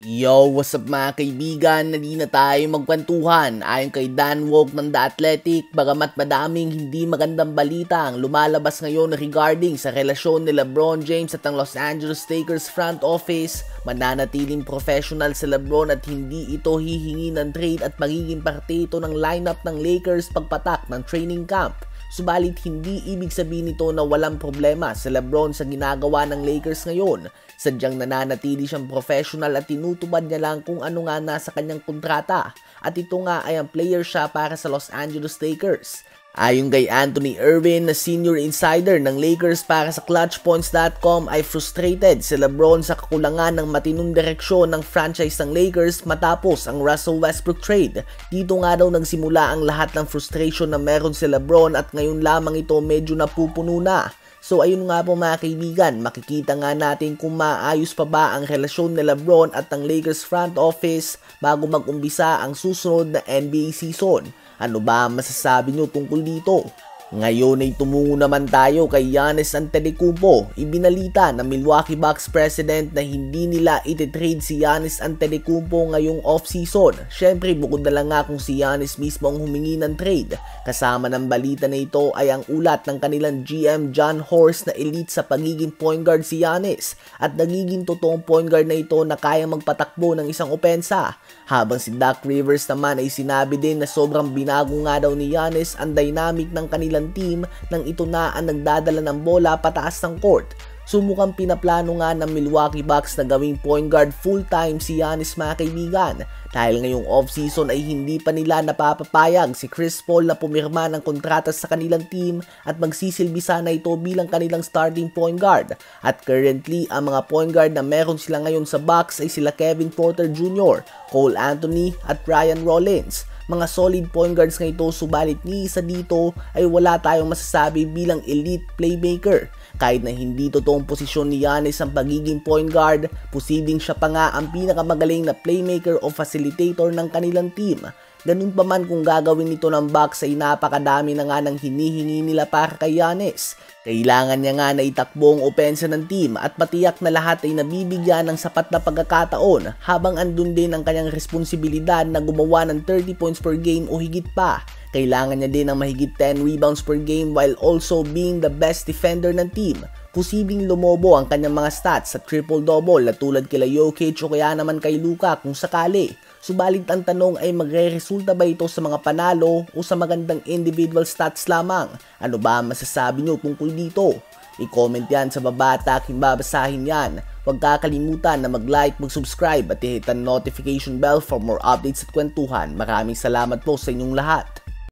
Yo, what's up mga kaibigan? Nali na tayo magkwentuhan. Ayon kay Dan Woke ng The Athletic, bagamat madaming hindi magandang balita ang lumalabas ngayon regarding sa relasyon ni LeBron James at ang Los Angeles Lakers front office, mananatiling professional si LeBron at hindi ito hihingi ng trade at magiging parte ito ng lineup ng Lakers pagpatak ng training camp. Subalit hindi ibig sabihin nito na walang problema si LeBron sa ginagawa ng Lakers ngayon. Sadyang nananatili siyang professional at tinutupad niya lang kung ano nga nasa kanyang kontrata. At ito nga ay ang player siya para sa Los Angeles Lakers. Ayon kay Anthony Irwin na senior insider ng Lakers para sa ClutchPoints.com ay frustrated si LeBron sa kakulangan ng matinong direksyon ng franchise ng Lakers matapos ang Russell Westbrook trade. Dito nga daw nagsimula ang lahat ng frustration na meron si LeBron at ngayon lamang ito medyo napupuno na. So ayun nga po mga kaibigan, makikita nga natin kung maayos pa ba ang relasyon ni LeBron at ng Lakers front office bago mag-umpisa ang susunod na NBA season. Ano ba masasabi nyo tungkol dito? Ngayon ay tumungo naman tayo kay Giannis Antetokounmpo. Ibinalita ng Milwaukee Bucks president na hindi nila ititrade si Giannis Antetokounmpo ngayong off-season. Syempre bukod na lang nga kung si Giannis mismo ang humingi ng trade. Kasama ng balita na ito ay ang ulat ng kanilang GM John Horst na elite sa pagiging point guard si Giannis at nagiging totoong point guard na ito na kayang magpatakbo ng isang opensa. Habang si Doc Rivers naman ay sinabi din na sobrang binago nga daw ni Giannis ang dynamic ng kanilang team nang ito na ang nagdadala ng bola pataas ng court. Sumukang pinaplano nga ng Milwaukee Bucks na gawing point guard full-time si Giannis mga kaibigan. Dahil ngayong off-season ay hindi pa nila napapapayag si Chris Paul na pumirma ng kontrata sa kanilang team at magsisilbi sana ito bilang kanilang starting point guard. At currently, ang mga point guard na meron sila ngayon sa Bucks ay sila Kevin Porter Jr., Cole Anthony at Ryan Rollins. Mga solid point guards nga ito, subalit ni isa dito ay wala tayong masasabi bilang elite playmaker. Kahit na hindi totoong posisyon ni Giannis ang pagiging point guard, posibleng siya pa nga ang pinakamagaling na playmaker o facilitator ng kanilang team. Ganun pa man kung gagawin nito ng Bucks ay napakadami na nga ng hinihingi nila para kay Giannis. Kailangan niya nga na itakbo ang opensa ng team at patiyak na lahat ay nabibigyan ng sapat na pagkakataon habang andun din ang kanyang responsibilidad na gumawa ng 30 points per game o higit pa. Kailangan niya din ng mahigit 10 rebounds per game while also being the best defender ng team. Posibleng lumobo ang kanyang mga stats sa triple-double na tulad kila Jokic o kaya naman kay Luka kung sakali. Subalit ang tanong ay magre-resulta ba ito sa mga panalo o sa magandang individual stats lamang? Ano ba masasabi nyo tungkol dito? I-comment yan sa baba at aking babasahin yan. Huwag kakalimutan na mag-like, mag-subscribe at i-hit ang notification bell for more updates at kwentuhan. Maraming salamat po sa inyong lahat.